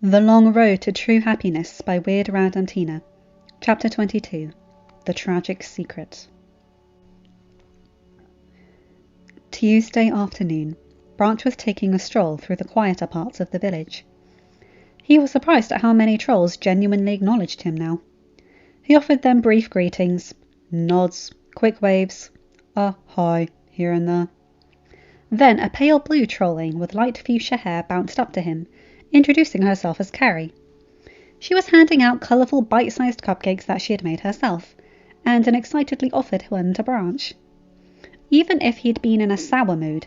The Long Road to True Happiness by WierdRandomTina. Chapter 22. The Tragic Secret. Tuesday afternoon, Branch was taking a stroll through the quieter parts of the village. He was surprised at how many trolls genuinely acknowledged him now. He offered them brief greetings, nods, quick waves, a hi here and there. Then a pale blue trolling with light fuchsia hair bounced up to him, introducing herself as Carrie. She was handing out colourful bite-sized cupcakes that she had made herself, and excitedly offered one to Branch. Even if he'd been in a sour mood,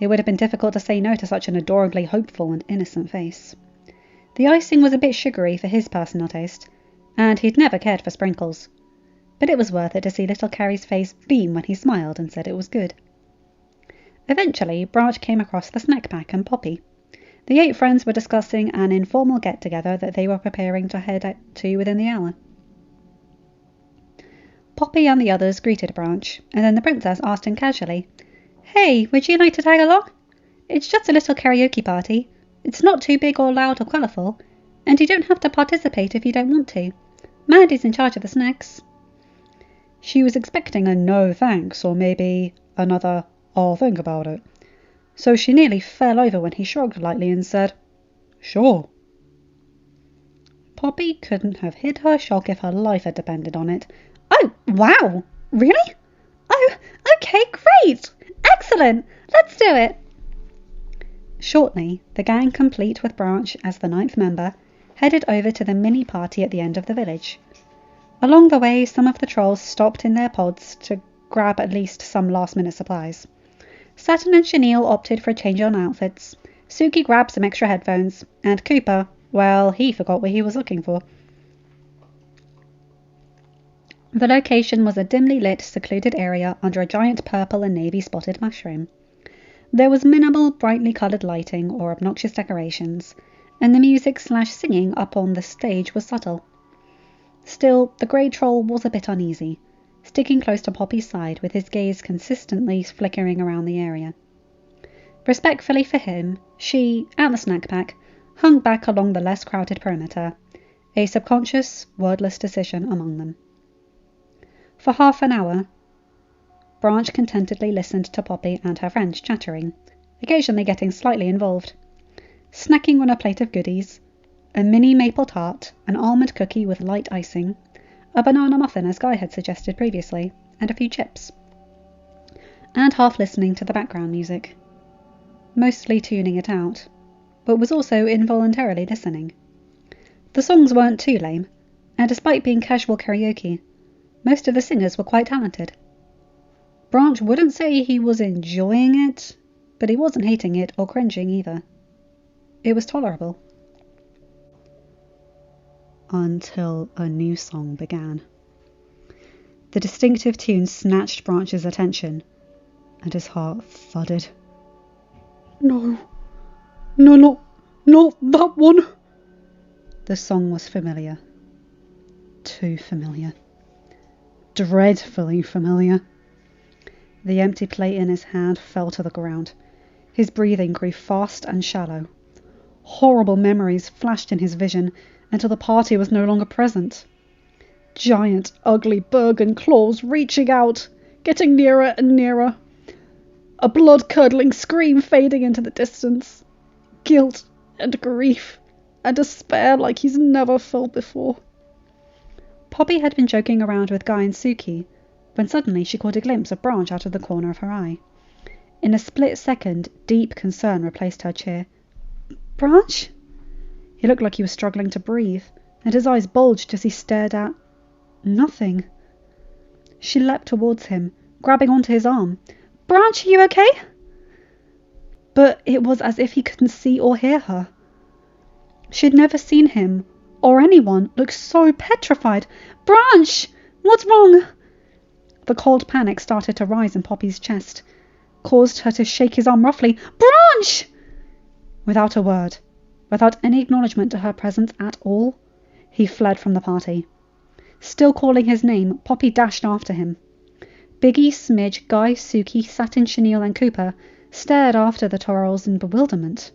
it would have been difficult to say no to such an adorably hopeful and innocent face. The icing was a bit sugary for his personal taste, and he'd never cared for sprinkles, but it was worth it to see little Carrie's face beam when he smiled and said it was good. Eventually, Branch came across the snack pack and Poppy. The 8 friends were discussing an informal get-together that they were preparing to head out to within the hour. Poppy and the others greeted Branch, and then the princess asked him casually, "Hey, would you like to tag along? It's just a little karaoke party. It's not too big or loud or colourful, and you don't have to participate if you don't want to. Mandy's in charge of the snacks." She was expecting a no thanks, or maybe another "I'll think about it," so she nearly fell over when he shrugged lightly and said, "Sure." Poppy couldn't have hid her shock if her life had depended on it. "Oh, wow! Really? Oh, okay, great! Excellent! Let's do it!" Shortly, the gang, complete with Branch as the 9th member, headed over to the mini-party at the end of the village. Along the way, some of the trolls stopped in their pods to grab at least some last-minute supplies. Saturn and Chenille opted for a change on outfits, Suki grabbed some extra headphones, and Cooper, well, he forgot what he was looking for. The location was a dimly lit, secluded area under a giant purple and navy spotted mushroom. There was minimal, brightly coloured lighting or obnoxious decorations, and the music/singing up on the stage was subtle. Still, the grey troll was a bit uneasy, sticking close to Poppy's side with his gaze consistently flickering around the area. Respectfully for him, she, and the snack pack, hung back along the less crowded perimeter, a subconscious, wordless decision among them. For half an hour, Branch contentedly listened to Poppy and her friends chattering, occasionally getting slightly involved, snacking on a plate of goodies, a mini maple tart, an almond cookie with light icing, a banana muffin as Guy had suggested previously, and a few chips. And half listening to the background music. Mostly tuning it out, but was also involuntarily listening. The songs weren't too lame, and despite being casual karaoke, most of the singers were quite talented. Branch wouldn't say he was enjoying it, but he wasn't hating it or cringing either. It was tolerable. Until a new song began. The distinctive tune snatched Branch's attention, and his heart thudded. No, not that one. The song was familiar. Too familiar. Dreadfully familiar. The empty plate in his hand fell to the ground. His breathing grew fast and shallow. Horrible memories flashed in his vision until the party was no longer present. Giant, ugly Bergen claws reaching out, getting nearer and nearer. A blood-curdling scream fading into the distance. Guilt and grief and despair like he's never felt before. Poppy had been joking around with Guy and Suki, when suddenly she caught a glimpse of Branch out of the corner of her eye. In a split second, deep concern replaced her cheer. "Branch?" He looked like he was struggling to breathe, and his eyes bulged as he stared at nothing. She leapt towards him, grabbing onto his arm. "Branch, are you okay?" But it was as if he couldn't see or hear her. She'd never seen him, or anyone, look so petrified. "Branch! What's wrong?" The cold panic started to rise in Poppy's chest, caused her to shake his arm roughly. "Branch!" Without a word, without any acknowledgement to her presence at all, he fled from the party. Still calling his name, Poppy dashed after him. Biggie, Smidge, Guy, Suki, Satin, Chenille and Cooper stared after the trolls in bewilderment.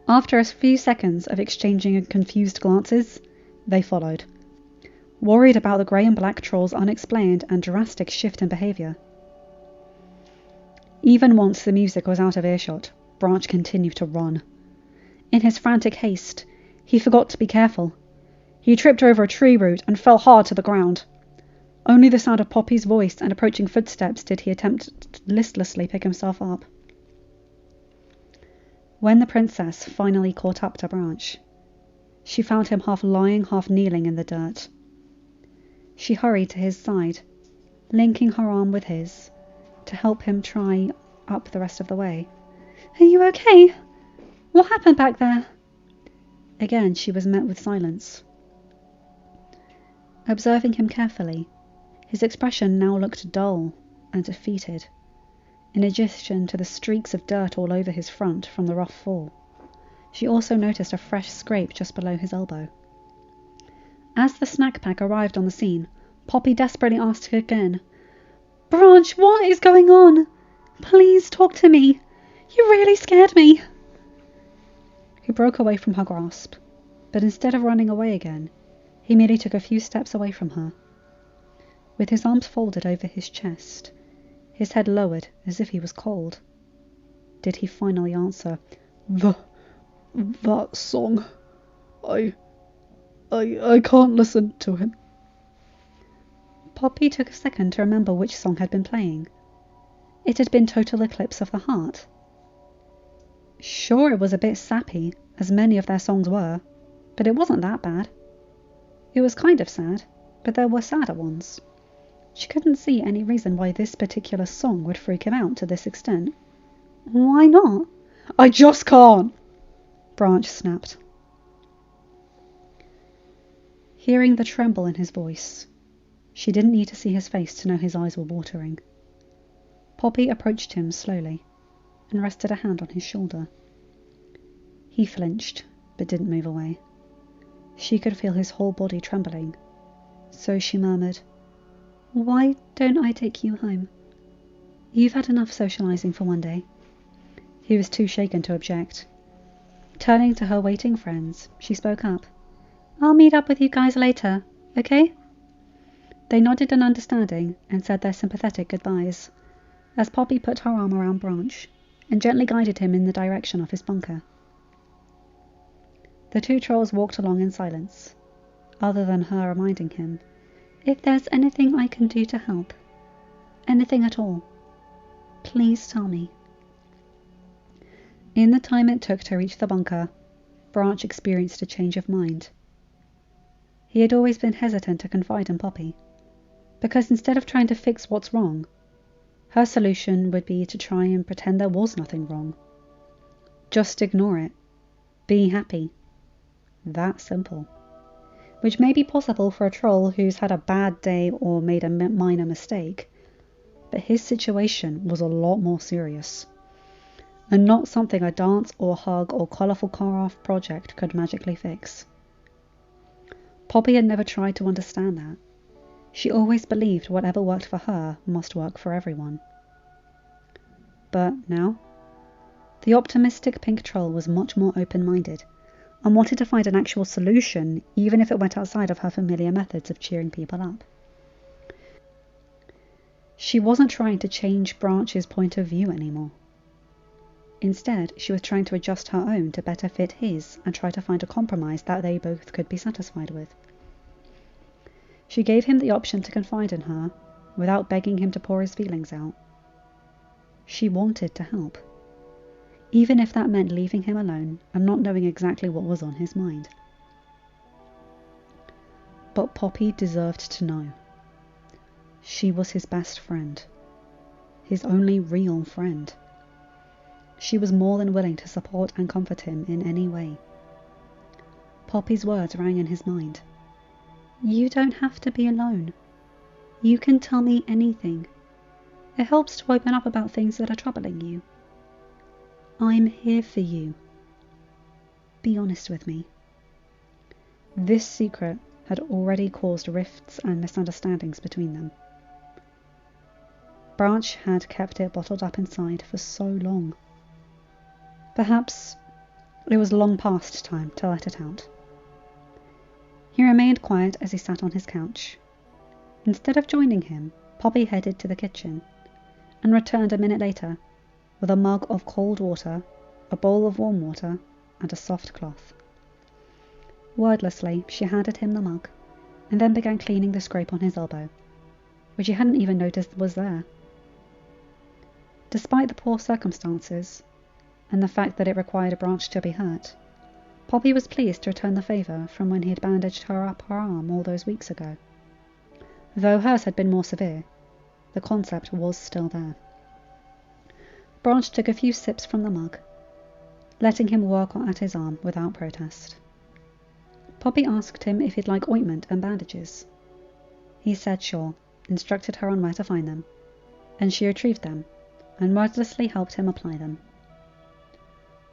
After a few seconds of exchanging confused glances, they followed, worried about the grey and black troll's unexplained and drastic shift in behaviour. Even once the music was out of earshot, Branch continued to run. In his frantic haste, he forgot to be careful. He tripped over a tree root and fell hard to the ground. Only the sound of Poppy's voice and approaching footsteps did he attempt to listlessly pick himself up. When the princess finally caught up to Branch, she found him half lying, half kneeling in the dirt. She hurried to his side, linking her arm with his, to help him try up the rest of the way. "Are you okay? What happened back there?" Again she was met with silence. Observing him carefully, his expression now looked dull and defeated, in addition to the streaks of dirt all over his front from the rough fall. She also noticed a fresh scrape just below his elbow. As the snack pack arrived on the scene, Poppy desperately asked again, "Branch, what is going on? Please talk to me. You really scared me." He broke away from her grasp, but instead of running away again, he merely took a few steps away from her. With his arms folded over his chest, his head lowered as if he was cold, did he finally answer, That song. I can't listen to him." Poppy took a second to remember which song had been playing. It had been Total Eclipse of the Heart. Sure, it was a bit sappy, as many of their songs were, but it wasn't that bad. It was kind of sad, but there were sadder ones. She couldn't see any reason why this particular song would freak him out to this extent. Why not? "I just can't," Branch snapped. Hearing the tremble in his voice, she didn't need to see his face to know his eyes were watering. Poppy approached him slowly and rested a hand on his shoulder. He flinched, but didn't move away. She could feel his whole body trembling, so she murmured, "Why don't I take you home? You've had enough socializing for one day." He was too shaken to object. Turning to her waiting friends, she spoke up. "I'll meet up with you guys later, okay?" They nodded in understanding and said their sympathetic goodbyes, as Poppy put her arm around Branch and gently guided him in the direction of his bunker. The two trolls walked along in silence, other than her reminding him, "If there's anything I can do to help, anything at all, please tell me." In the time it took to reach the bunker, Branch experienced a change of mind. He had always been hesitant to confide in Poppy, because instead of trying to fix what's wrong, her solution would be to try and pretend there was nothing wrong. Just ignore it. Be happy. That simple. Which may be possible for a troll who's had a bad day or made a minor mistake, but his situation was a lot more serious, and not something a dance or hug or colourful craft project could magically fix. Poppy had never tried to understand that. She always believed whatever worked for her must work for everyone. But now, the optimistic pink troll was much more open-minded and wanted to find an actual solution, even if it went outside of her familiar methods of cheering people up. She wasn't trying to change Branch's point of view anymore. Instead, she was trying to adjust her own to better fit his and try to find a compromise that they both could be satisfied with. She gave him the option to confide in her without begging him to pour his feelings out. She wanted to help, even if that meant leaving him alone and not knowing exactly what was on his mind. But Poppy deserved to know. She was his best friend, his only real friend. She was more than willing to support and comfort him in any way. Poppy's words rang in his mind. "You don't have to be alone. You can tell me anything. It helps to open up about things that are troubling you. I'm here for you. Be honest with me." This secret had already caused rifts and misunderstandings between them. Branch had kept it bottled up inside for so long. Perhaps It was long past time to let it out. He remained quiet as he sat on his couch. Instead of joining him, Poppy headed to the kitchen and returned a minute later with a mug of cold water, a bowl of warm water, and a soft cloth. Wordlessly, she handed him the mug and then began cleaning the scrape on his elbow, which he hadn't even noticed was there. Despite the poor circumstances and the fact that it required a branch to be hurt, Poppy was pleased to return the favour from when he had bandaged her up her arm all those weeks ago. Though hers had been more severe, the concept was still there. Branch took a few sips from the mug, letting him work at his arm without protest. Poppy asked him if he'd like ointment and bandages. He said sure, instructed her on where to find them, and she retrieved them and wordlessly helped him apply them.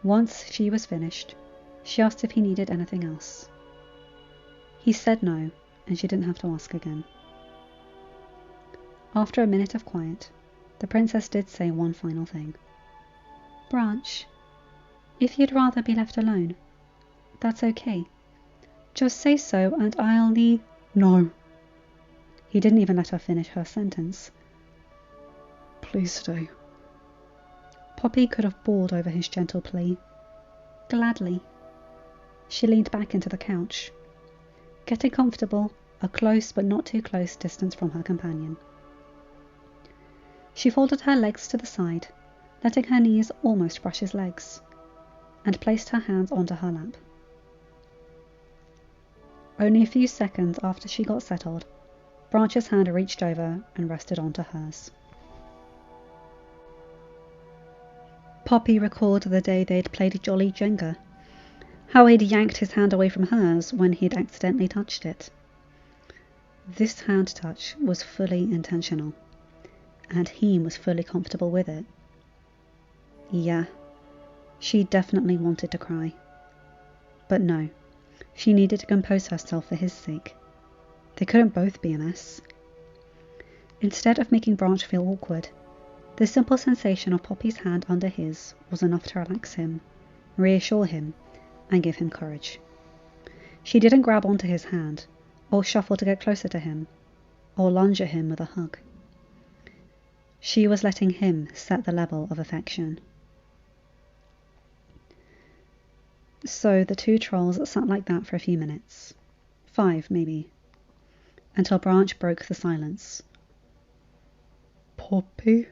Once she was finished, she asked if he needed anything else. He said no, and she didn't have to ask again. After a minute of quiet, the princess did say one final thing. Branch, if you'd rather be left alone, that's okay. Just say so and I'll leave. No. He didn't even let her finish her sentence. Please stay. Poppy could have bawled over his gentle plea. Gladly. She leaned back into the couch, getting comfortable, a close but not too close distance from her companion. She folded her legs to the side, letting her knees almost brush his legs, and placed her hands onto her lap. Only a few seconds after she got settled, Branch's hand reached over and rested onto hers. Poppy recalled the day they'd played Jolly Jenga, how he'd yanked his hand away from hers when he'd accidentally touched it. This hand touch was fully intentional, and he was fully comfortable with it. Yeah, she definitely wanted to cry. But no, she needed to compose herself for his sake. They couldn't both be a mess. Instead of making Branch feel awkward, the simple sensation of Poppy's hand under his was enough to relax him, reassure him, and give him courage. She didn't grab onto his hand, or shuffle to get closer to him, or lunge at him with a hug. She was letting him set the level of affection. So the two trolls sat like that for a few minutes, 5 maybe, until Branch broke the silence. Poppy?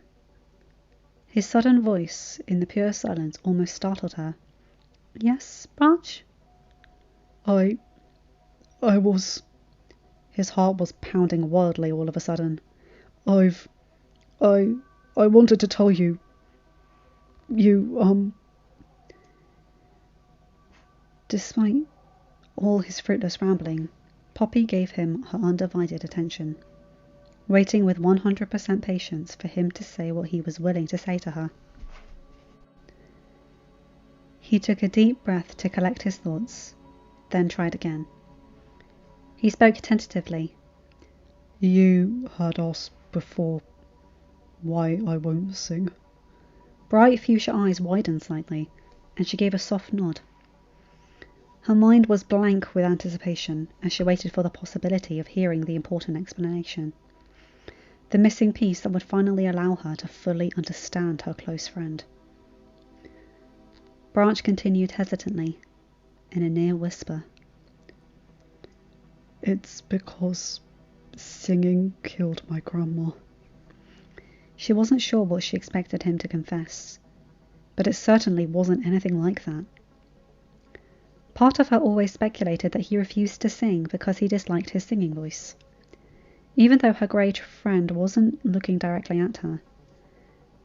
His sudden voice in the pure silence almost startled her. Yes, Branch? I was... His heart was pounding wildly all of a sudden. I wanted to tell you... Despite all his fruitless rambling, Poppy gave him her undivided attention, waiting with 100% patience for him to say what he was willing to say to her. He took a deep breath to collect his thoughts, then tried again. He spoke tentatively. You had asked before why I won't sing. Bright fuchsia eyes widened slightly, and she gave a soft nod. Her mind was blank with anticipation as she waited for the possibility of hearing the important explanation, the missing piece that would finally allow her to fully understand her close friend. Branch continued hesitantly, in a near whisper. It's because singing killed my grandma. She wasn't sure what she expected him to confess, but it certainly wasn't anything like that. Part of her always speculated that he refused to sing because he disliked his singing voice, even though her great friend wasn't looking directly at her.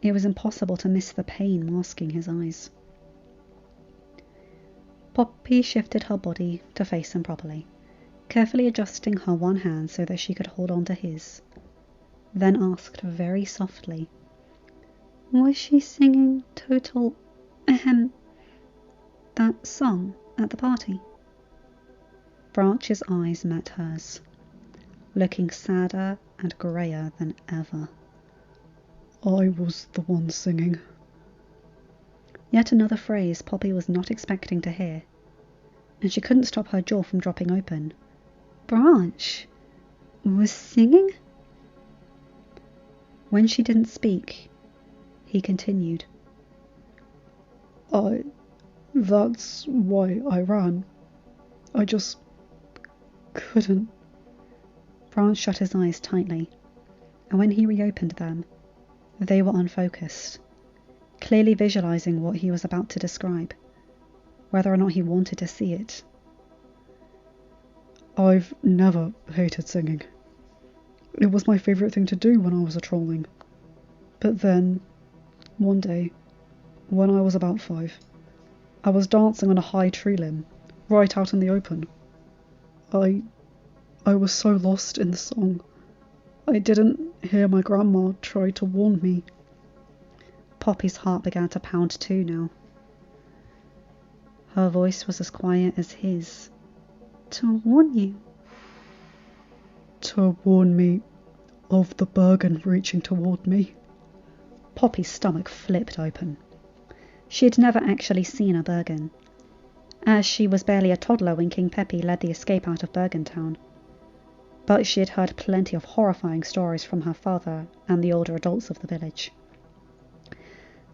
It was impossible to miss the pain masking his eyes. Poppy shifted her body to face him properly, carefully adjusting her one hand so that she could hold on to his, then asked very softly, Was she singing Total that song at the party? Branch's eyes met hers, looking sadder and greyer than ever. I was the one singing. Yet another phrase Poppy was not expecting to hear, and she couldn't stop her jaw from dropping open. Branch was singing? When she didn't speak, he continued. That's why I ran. I just couldn't. Branch shut his eyes tightly, and when he reopened them, they were unfocused, clearly visualizing what he was about to describe, whether or not he wanted to see it. I've never hated singing. It was my favourite thing to do when I was a trolling. But then, one day, when I was about 5, I was dancing on a high tree limb, right out in the open. I was so lost in the song. I didn't hear my grandma try to warn me. Poppy's heart began to pound too now. Her voice was as quiet as his. To warn you? To warn me of the Bergen reaching toward me. Poppy's stomach flipped open. She had never actually seen a Bergen, as she was barely a toddler when King Peppy led the escape out of Bergen Town. But she had heard plenty of horrifying stories from her father and the older adults of the village.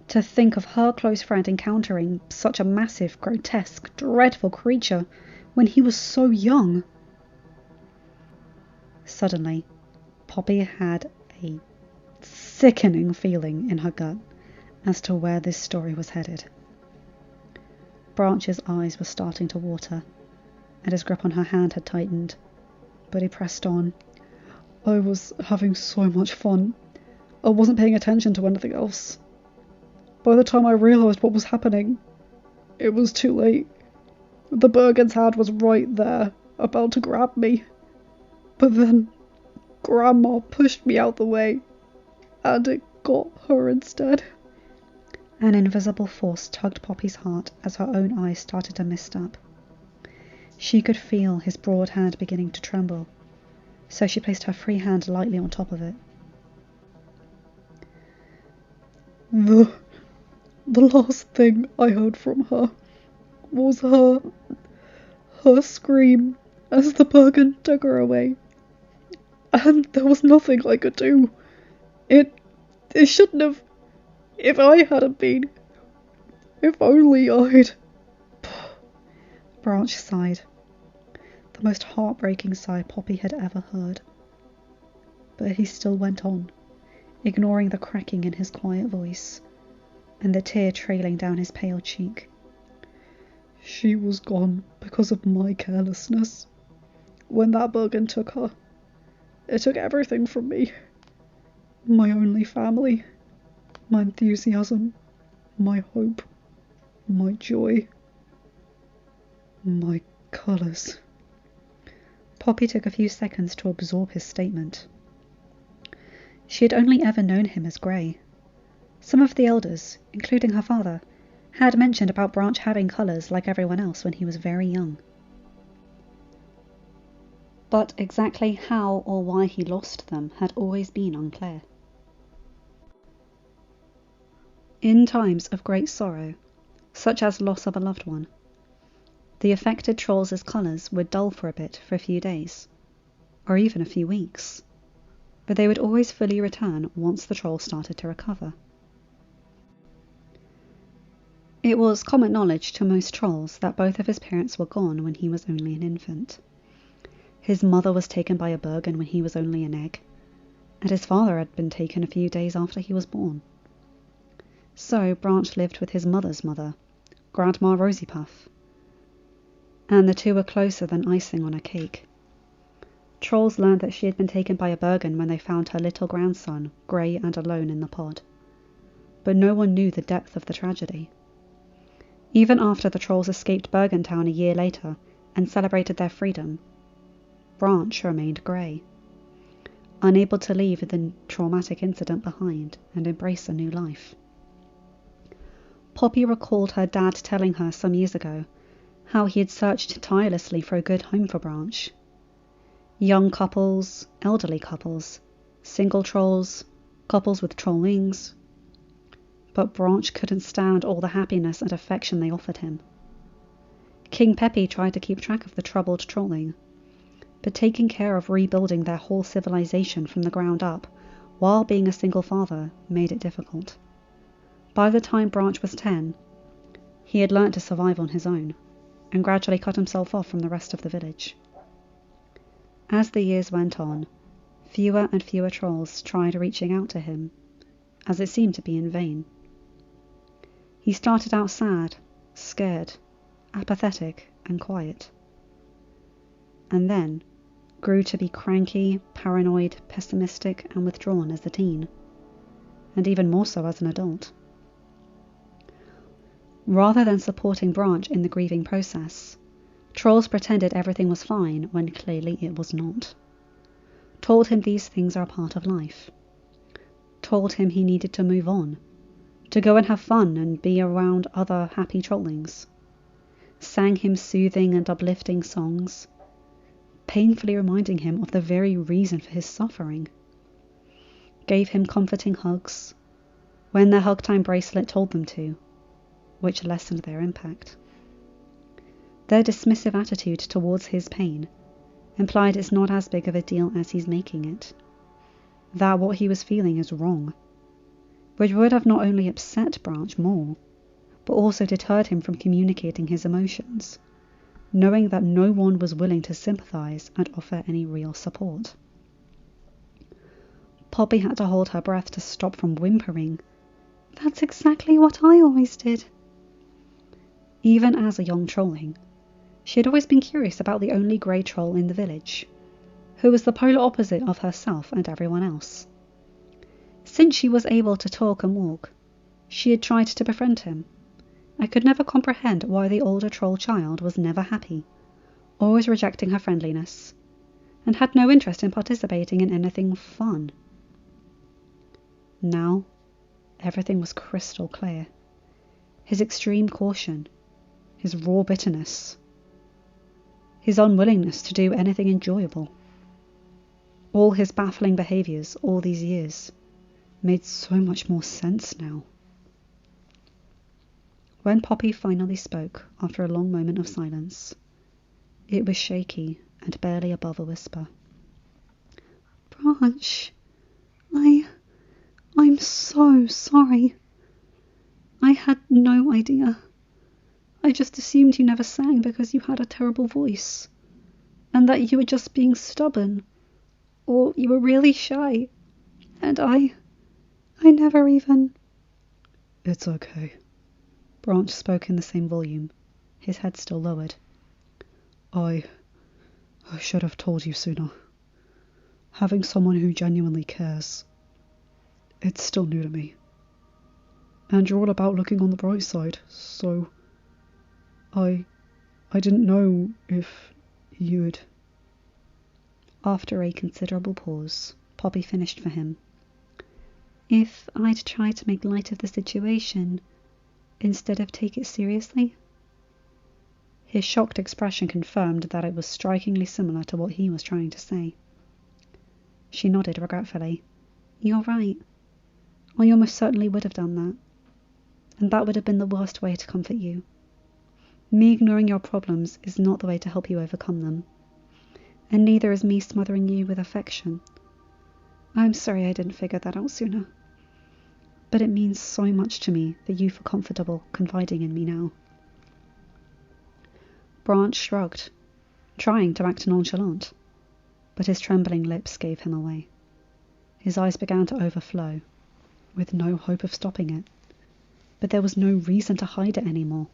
To think of her close friend encountering such a massive, grotesque, dreadful creature when he was so young. Suddenly, Poppy had a sickening feeling in her gut as to where this story was headed. Branch's eyes were starting to water, and his grip on her hand had tightened, but he pressed on. I was having so much fun. I wasn't paying attention to anything else. By the time I realised what was happening, it was too late. The Bergen's hand was right there, about to grab me. But then, Grandma pushed me out the way, and it got her instead. An invisible force tugged Poppy's heart as her own eyes started to mist up. She could feel his broad hand beginning to tremble, so she placed her free hand lightly on top of it. The last thing I heard from her was her scream as the Bergen took her away. And there was nothing I could do. It shouldn't have. If I hadn't been. If only I'd. Branch sighed. The most heartbreaking sigh Poppy had ever heard. But he still went on, ignoring the cracking in his quiet voice, and the tear trailing down his pale cheek. She was gone because of my carelessness. When that Bergen took her, it took everything from me. My only family, my enthusiasm, my hope, my joy, my colours. Poppy took a few seconds to absorb his statement. She had only ever known him as Grey. Some of the elders, including her father, had mentioned about Branch having colours like everyone else when he was very young. But exactly how or why he lost them had always been unclear. In times of great sorrow, such as loss of a loved one, the affected trolls' colours would dull for a bit for a few days, or even a few weeks, but they would always fully return once the troll started to recover. It was common knowledge to most trolls that both of his parents were gone when he was only an infant. His mother was taken by a Bergen when he was only an egg, and his father had been taken a few days after he was born. So Branch lived with his mother's mother, Grandma Rosiepuff, and the two were closer than icing on a cake. Trolls learned that she had been taken by a Bergen when they found her little grandson, grey and alone in the pod, but no one knew the depth of the tragedy. Even after the trolls escaped Bergen Town a year later and celebrated their freedom, Branch remained grey, unable to leave the traumatic incident behind and embrace a new life. Poppy recalled her dad telling her some years ago how he had searched tirelessly for a good home for Branch. Young couples, elderly couples, single trolls, couples with troll wings. but Branch couldn't stand all the happiness and affection they offered him. King Peppy tried to keep track of the troubled trolling, but taking care of rebuilding their whole civilization from the ground up while being a single father made it difficult. By the time Branch was 10, he had learnt to survive on his own, and gradually cut himself off from the rest of the village. As the years went on, fewer and fewer trolls tried reaching out to him, as it seemed to be in vain. He started out sad, scared, apathetic, and quiet, and then grew to be cranky, paranoid, pessimistic, and withdrawn as a teen, and even more so as an adult. Rather than supporting Branch in the grieving process, trolls pretended everything was fine when clearly it was not. Told him these things are a part of life. Told him he needed to move on, to go and have fun and be around other happy trollings. Sang him soothing and uplifting songs, painfully reminding him of the very reason for his suffering. Gave him comforting hugs when their hug time bracelet told them to, which lessened their impact. Their dismissive attitude towards his pain implied it's not as big of a deal as he's making it, that what he was feeling is wrong, which would have not only upset Branch more, but also deterred him from communicating his emotions, knowing that no one was willing to sympathize and offer any real support. Poppy had to hold her breath to stop from whimpering. That's exactly what I always did. Even as a young trolling, she had always been curious about the only grey troll in the village, who was the polar opposite of herself and everyone else. Since she was able to talk and walk, she had tried to befriend him. I could never comprehend why the older troll child was never happy, always rejecting her friendliness, and had no interest in participating in anything fun. Now, everything was crystal clear. His extreme caution, his raw bitterness, his unwillingness to do anything enjoyable. All his baffling behaviours all these years made so much more sense now. When Poppy finally spoke after a long moment of silence, it was shaky and barely above a whisper. Branch, I'm so sorry. I had no idea. I just assumed you never sang because you had a terrible voice, and that you were just being stubborn, or you were really shy, and I never even... It's okay. Branch spoke in the same volume, his head still lowered. I should have told you sooner. Having someone who genuinely cares, it's still new to me. And you're all about looking on the bright side, so I didn't know if you'd... After a considerable pause, Poppy finished for him. If I'd try to make light of the situation, instead of take it seriously? His shocked expression confirmed that it was strikingly similar to what he was trying to say. She nodded regretfully. You're right. I almost certainly would have done that. And that would have been the worst way to comfort you. Me ignoring your problems is not the way to help you overcome them. And neither is me smothering you with affection. I'm sorry I didn't figure that out sooner. But it means so much to me that you feel comfortable confiding in me now. Branch shrugged, trying to act nonchalant, but his trembling lips gave him away. His eyes began to overflow, with no hope of stopping it, but there was no reason to hide it anymore.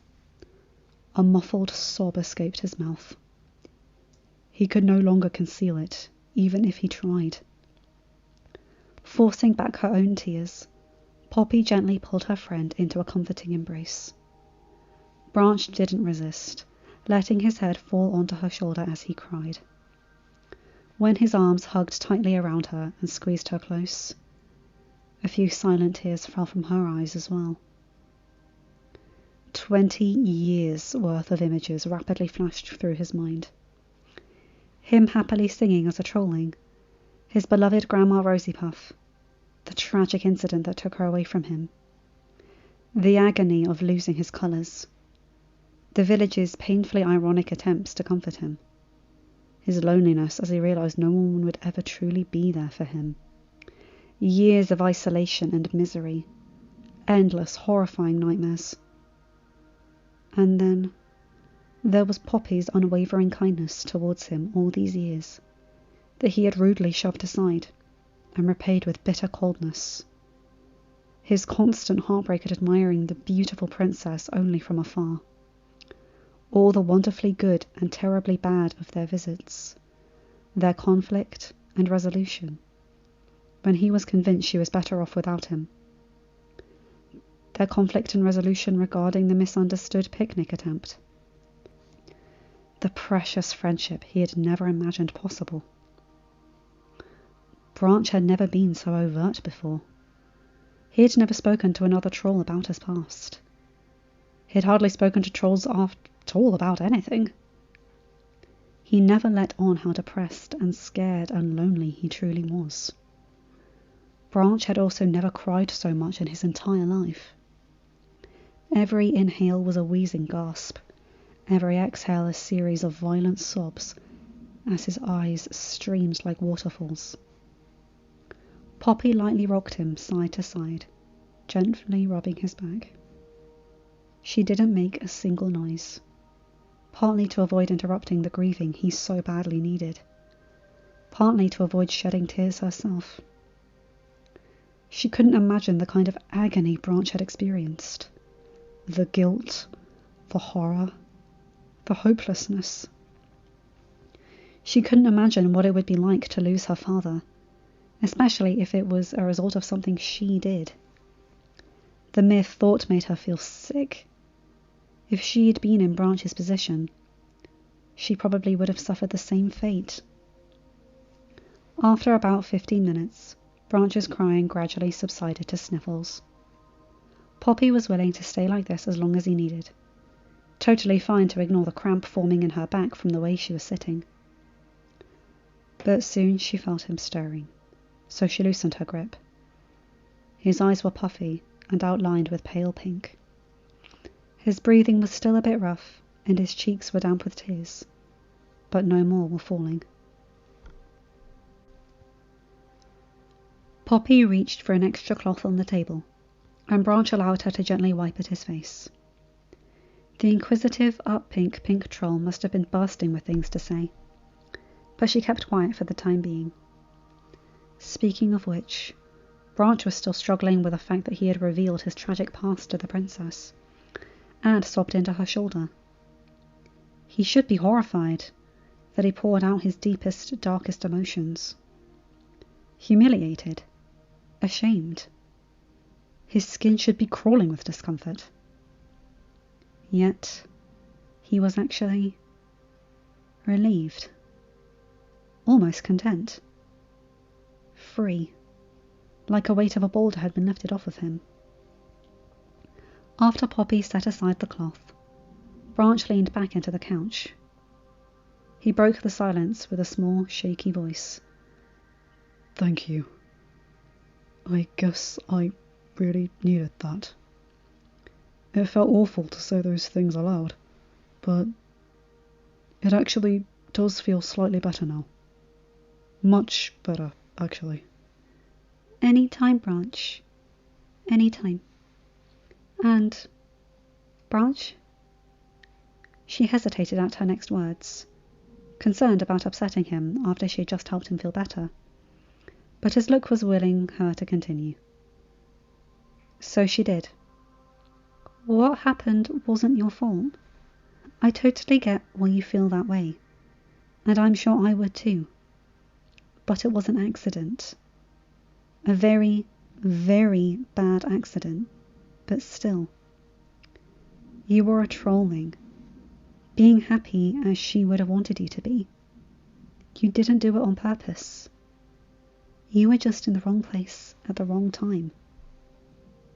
A muffled sob escaped his mouth. He could no longer conceal it, even if he tried. Forcing back her own tears, Poppy gently pulled her friend into a comforting embrace. Branch didn't resist, letting his head fall onto her shoulder as he cried. When his arms hugged tightly around her and squeezed her close, a few silent tears fell from her eyes as well. 20 years' worth of images rapidly flashed through his mind. Him happily singing as a trolling, his beloved Grandma Rosy Puff, the tragic incident that took her away from him, The agony of losing his colours. The village's painfully ironic attempts to comfort him. His loneliness as he realised no one would ever truly be there for him. Years of isolation and misery. Endless, horrifying nightmares. And then there was Poppy's unwavering kindness towards him all these years, that he had rudely shoved aside and repaid with bitter coldness. His constant heartbreak at admiring the beautiful princess only from afar. All the wonderfully good and terribly bad of their visits, their conflict and resolution, when he was convinced she was better off without him. Their conflict and resolution regarding the misunderstood picnic attempt. The precious friendship he had never imagined possible. Branch had never been so overt before. He had never spoken to another troll about his past. He had hardly spoken to trolls at all about anything. He never let on how depressed and scared and lonely he truly was. Branch had also never cried so much in his entire life. Every inhale was a wheezing gasp, every exhale a series of violent sobs, as his eyes streamed like waterfalls. Poppy lightly rocked him side to side, gently rubbing his back. She didn't make a single noise, partly to avoid interrupting the grieving he so badly needed, partly to avoid shedding tears herself. She couldn't imagine the kind of agony Branch had experienced. The guilt, the horror, the hopelessness. She couldn't imagine what it would be like to lose her father, especially if it was a result of something she did. The mere thought made her feel sick. If she had been in Branch's position, she probably would have suffered the same fate. After about 15 minutes, Branch's crying gradually subsided to sniffles. Poppy was willing to stay like this as long as he needed, totally fine to ignore the cramp forming in her back from the way she was sitting. But soon she felt him stirring, so she loosened her grip. His eyes were puffy and outlined with pale pink. His breathing was still a bit rough, and his cheeks were damp with tears, but no more were falling. Poppy reached for an extra cloth on the table, and Branch allowed her to gently wipe at his face. The inquisitive, pink troll must have been bursting with things to say, but she kept quiet for the time being. Speaking of which, Branch was still struggling with the fact that he had revealed his tragic past to the princess, and sobbed into her shoulder. He should be horrified that he poured out his deepest, darkest emotions. Humiliated. Ashamed. His skin should be crawling with discomfort. Yet, he was actually relieved. Almost content. Free. Like a weight of a boulder had been lifted off of him. After Poppy set aside the cloth, Branch leaned back into the couch. He broke the silence with a small, shaky voice. "Thank you. I guess I really needed that. It felt awful to say those things aloud, but it actually does feel slightly better now. Much better, actually." "Any time, Branch. Any time. And, Branch?" She hesitated at her next words, concerned about upsetting him after she had just helped him feel better, but his look was willing her to continue. So she did. "What happened wasn't your fault. I totally get why you feel that way, and I'm sure I would too. But it was an accident. A very, very bad accident, but still. You were a trolling, being happy as she would have wanted you to be. You didn't do it on purpose. You were just in the wrong place at the wrong time.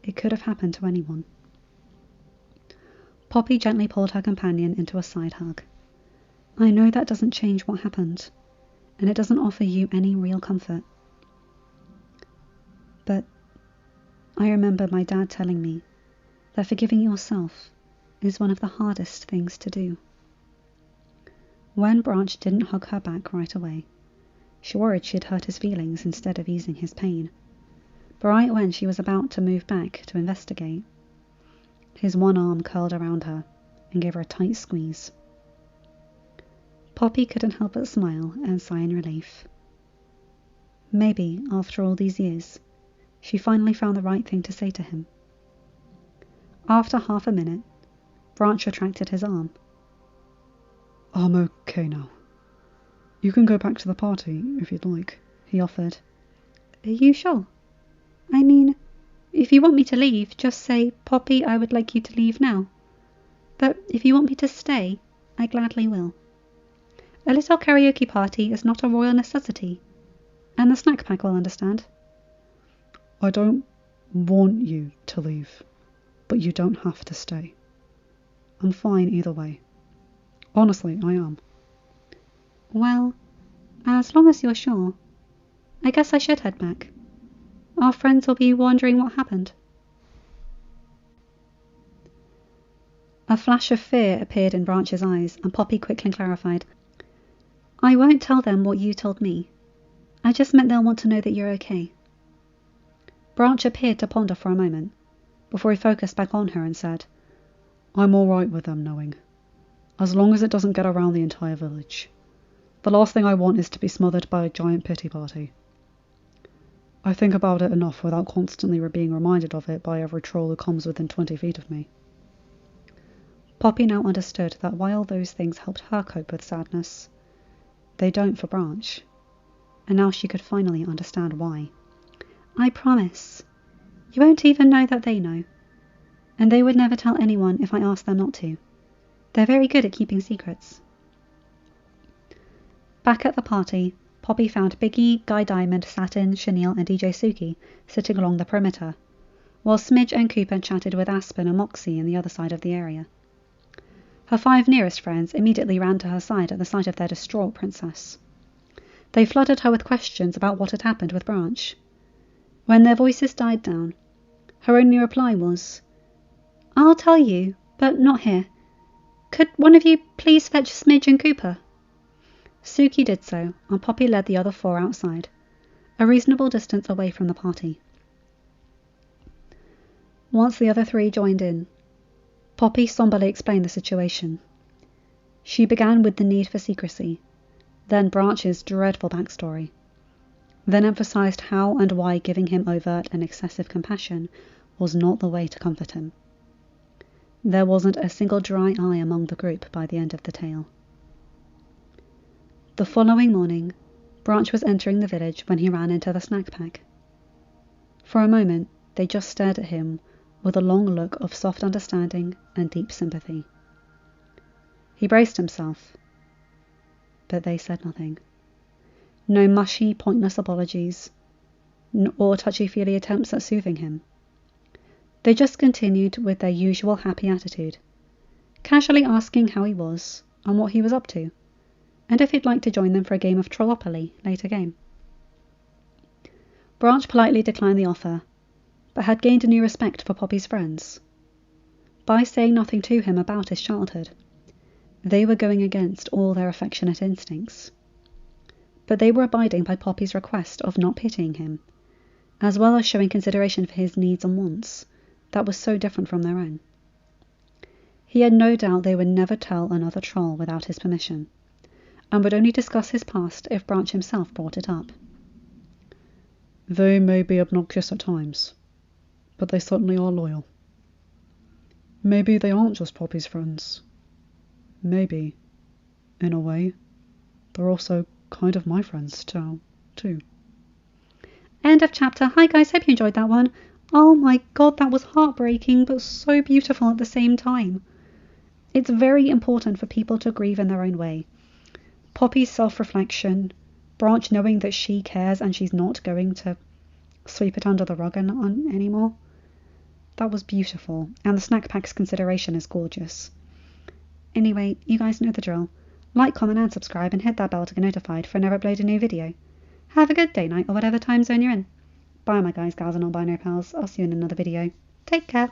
It could have happened to anyone." Poppy gently pulled her companion into a side hug. "I know that doesn't change what happened, and it doesn't offer you any real comfort. But I remember my dad telling me that forgiving yourself is one of the hardest things to do. When Branch didn't hug her back right away, she worried she'd hurt his feelings instead of easing his pain. But right when she was about to move back to investigate, his one arm curled around her and gave her a tight squeeze. Poppy couldn't help but smile and sigh in relief. Maybe, after all these years, she finally found the right thing to say to him. After half a minute, Branch retracted his arm. I'm okay now. You can go back to the party if you'd like, he offered. Are you sure? I mean, if you want me to leave, just say, Poppy, I would like you to leave now. But if you want me to stay, I gladly will. A little karaoke party is not a royal necessity, and the snack pack will understand. I don't want you to leave, but you don't have to stay. I'm fine either way. Honestly, I am. Well, as long as you're sure. I guess I should head back. Our friends will be wondering what happened. A flash of fear appeared in Branch's eyes, and Poppy quickly clarified. I won't tell them what you told me. I just meant they'll want to know that you're okay. Branch appeared to ponder for a moment, before he focused back on her and said, I'm all right with them knowing, as long as it doesn't get around the entire village. The last thing I want is to be smothered by a giant pity party. I think about it enough without constantly being reminded of it by every troll who comes within 20 feet of me. Poppy now understood that while those things helped her cope with sadness, they don't for Branch, and now she could finally understand why. I promise. You won't even know that they know, and they would never tell anyone if I asked them not to. They're very good at keeping secrets. Back at the party, Poppy found Biggie, Guy Diamond, Satin, Chenille and DJ Suki sitting along the perimeter, while Smidge and Cooper chatted with Aspen and Moxie in the other side of the area. Her 5 nearest friends immediately ran to her side at the sight of their distraught princess. They flooded her with questions about what had happened with Branch. When their voices died down, her only reply was, I'll tell you, but not here. Could one of you please fetch Smidge and Cooper? Suki did so, and Poppy led the other 4 outside, a reasonable distance away from the party. Once the other 3 joined in, Poppy somberly explained the situation. She began with the need for secrecy, then Branch's dreadful backstory, then emphasized how and why giving him overt and excessive compassion was not the way to comfort him. There wasn't a single dry eye among the group by the end of the tale. The following morning, Branch was entering the village when he ran into the snack pack. For a moment, they just stared at him with a long look of soft understanding and deep sympathy. He braced himself, but they said nothing. No mushy, pointless apologies, or touchy-feely attempts at soothing him. They just continued with their usual happy attitude, casually asking how he was and what he was up to, and if he'd like to join them for a game of Trollopoly later game. Branch politely declined the offer, but had gained a new respect for Poppy's friends. By saying nothing to him about his childhood, they were going against all their affectionate instincts. But they were abiding by Poppy's request of not pitying him, as well as showing consideration for his needs and wants that was so different from their own. He had no doubt they would never tell another troll without his permission, and would only discuss his past if Branch himself brought it up. They may be obnoxious at times, but they certainly are loyal. Maybe they aren't just Poppy's friends. Maybe, in a way, they're also kind of my friends too. End of chapter. Hi guys, hope you enjoyed that one. Oh my god, that was heartbreaking, but so beautiful at the same time. It's very important for people to grieve in their own way. Poppy's self-reflection, Branch knowing that she cares and she's not going to sweep it under the rug anymore. That was beautiful, and the snack pack's consideration is gorgeous. Anyway, you guys know the drill. Like, comment and subscribe, and hit that bell to get notified for whenever I upload a new video. Have a good day, night, or whatever time zone you're in. Bye my guys, gals and non-binary pals. I'll see you in another video. Take care.